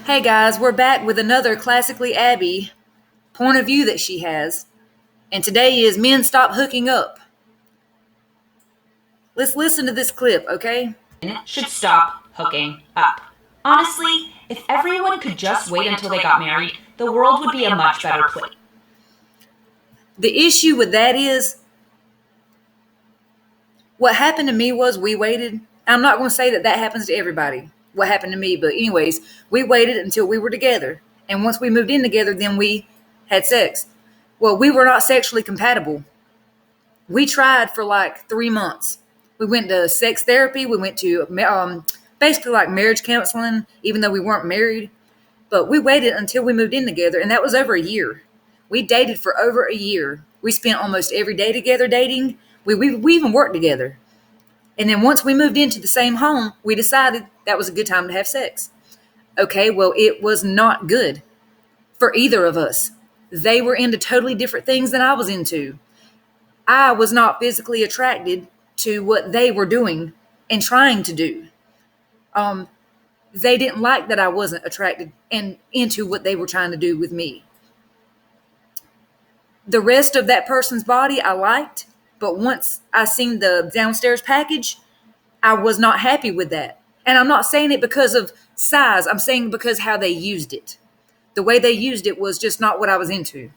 Hey guys, we're back with another classically Abby point of view that she has. And today is Men Stop Hooking Up. Let's listen to this clip, okay? Should stop hooking up. Honestly, if everyone could just wait until they got married, the world would be a much better place. The issue with that is what happened to me was we waited. I'm not going to say that happens to everybody, what happened to me, but anyways, we waited until we were together. And once we moved in together, then we had sex. Well, we were not sexually compatible. We tried for like 3 months. We went to sex therapy. We went to basically like marriage counseling, even though we weren't married. But we waited until we moved in together, and that was over a year. We dated for over a year. We spent almost every day together dating. We even worked together. And then once we moved into the same home, we decided that was a good time to have sex. Okay, well, it was not good for either of us. They were into totally different things than I was into. I was not physically attracted to what they were doing and trying to do. They didn't like that I wasn't attracted and into what they were trying to do with me. The rest of that person's body I liked, but once I seen the downstairs package, I was not happy with that. And I'm not saying it because of size, I'm saying because how they used it. The way they used it was just not what I was into.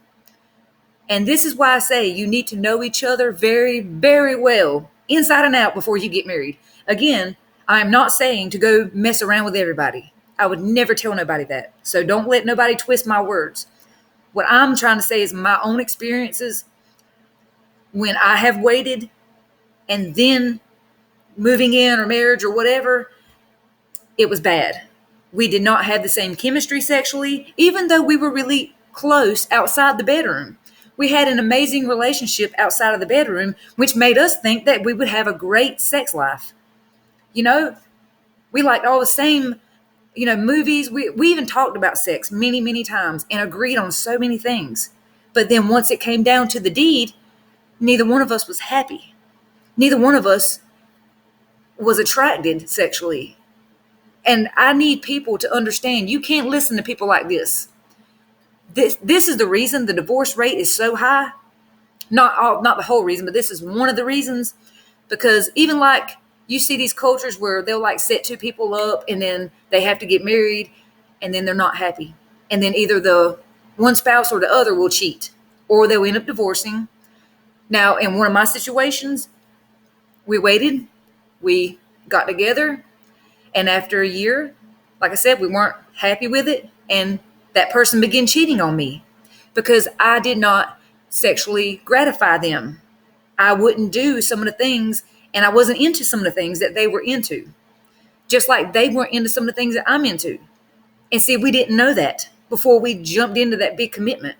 And this is why I say you need to know each other very, very well, inside and out, before you get married. Again, I'm not saying to go mess around with everybody. I would never tell nobody that. So don't let nobody twist my words. What I'm trying to say is my own experiences when I have waited and then moving in or marriage or whatever, it was bad. We did not have the same chemistry sexually, even though we were really close outside the bedroom. We had an amazing relationship outside of the bedroom, which made us think that we would have a great sex life. You know, we liked all the same, movies. We even talked about sex many, many times and agreed on so many things. But then once it came down to the deed, neither one of us was happy. Neither one of us was attracted sexually. And I need people to understand you can't listen to people like this. This is the reason the divorce rate is so high. Not the whole reason, but this is one of the reasons. Because even like you see these cultures where they'll like set two people up and then they have to get married and then they're not happy. And then either the one spouse or the other will cheat or they'll end up divorcing. Now, in one of my situations, we waited, we got together, and after a year, like I said, we weren't happy with it, and that person began cheating on me because I did not sexually gratify them. I wouldn't do some of the things, and I wasn't into some of the things that they were into, just like they weren't into some of the things that I'm into. And see, we didn't know that before we jumped into that big commitment.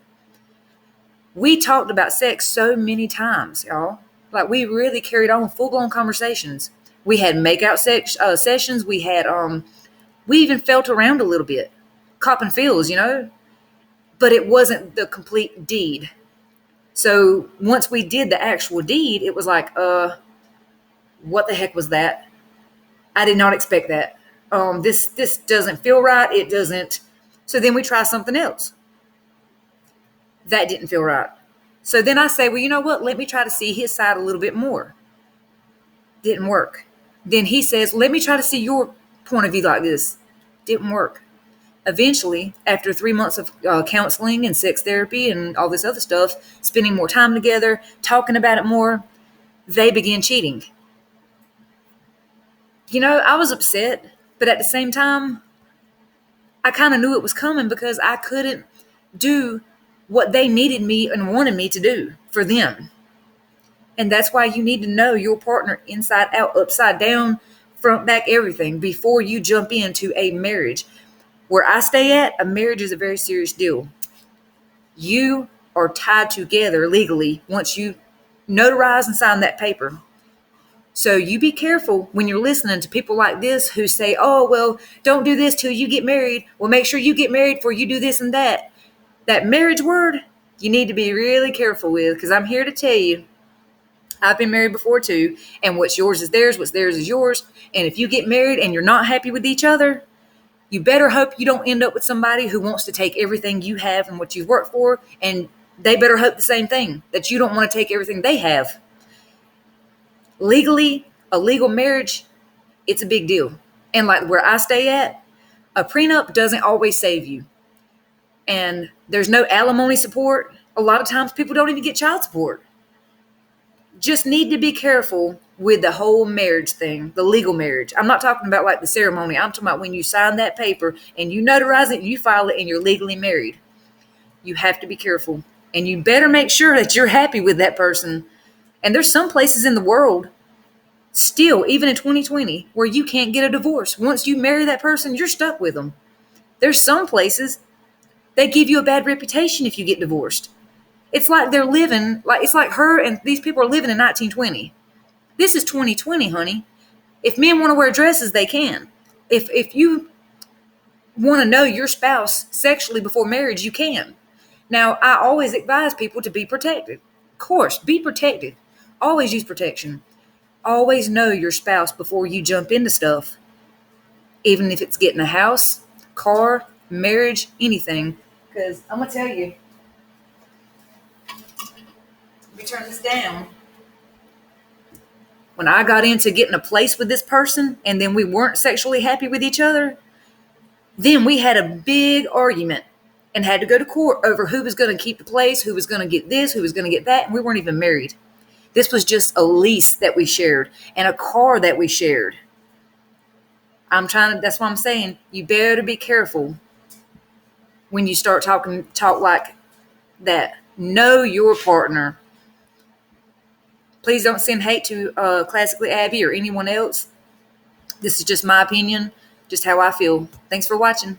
We talked about sex so many times, y'all. Like we really carried on full-blown conversations. We had makeout sessions. We even felt around a little bit, copping feels, but it wasn't the complete deed. So once we did the actual deed, it was like, what the heck was that? I did not expect that. This doesn't feel right. It doesn't. So then we try something else. That didn't feel right. So then I say, well, you know what? Let me try to see his side a little bit more. Didn't work. Then he says, let me try to see your point of view like this. Didn't work. Eventually, after 3 months of counseling and sex therapy and all this other stuff, spending more time together, talking about it more, they began cheating. I was upset, but at the same time, I kind of knew it was coming because I couldn't do what they needed me and wanted me to do for them. And that's why you need to know your partner inside out, upside down, front, back, everything before you jump into a marriage. Where I stay at, a marriage is a very serious deal. You are tied together legally once you notarize and sign that paper. So you be careful when you're listening to people like this who say, oh, well, don't do this till you get married. Well, make sure you get married before you do this and that. That marriage word, you need to be really careful with, because I'm here to tell you, I've been married before too, and what's yours is theirs, what's theirs is yours. And if you get married and you're not happy with each other, You better hope you don't end up with somebody who wants to take everything you have and what you've worked for, and they better hope the same thing, that you don't want to take everything they have. Legally, a legal marriage, it's a big deal. And like where I stay at, a prenup doesn't always save you. And there's no alimony support. A lot of times people don't even get child support. Just need to be careful with the whole marriage thing, the legal marriage. I'm not talking about like the ceremony. I'm talking about when you sign that paper and you notarize it, and you file it, and you're legally married. You have to be careful. And you better make sure that you're happy with that person. And there's some places in the world still, even in 2020, where you can't get a divorce. Once you marry that person, you're stuck with them. There's some places they give you a bad reputation if you get divorced. It's like they're living, like it's like her and these people are living in 1920. This is 2020, honey. If men want to wear dresses, they can. If you want to know your spouse sexually before marriage, you can. Now, I always advise people to be protected. Of course, be protected. Always use protection. Always know your spouse before you jump into stuff. Even if it's getting a house, car, marriage, anything. Because I'm going to tell you, let me turn this down. When I got into getting a place with this person and then we weren't sexually happy with each other, then we had a big argument and had to go to court over who was going to keep the place, who was going to get this, who was going to get that, and we weren't even married. This was just a lease that we shared and a car that we shared. That's why I'm saying you better be careful when you start talk like that. Know your partner. Please don't send hate to Classically Abby or anyone else. This is just my opinion, just how I feel. Thanks for watching.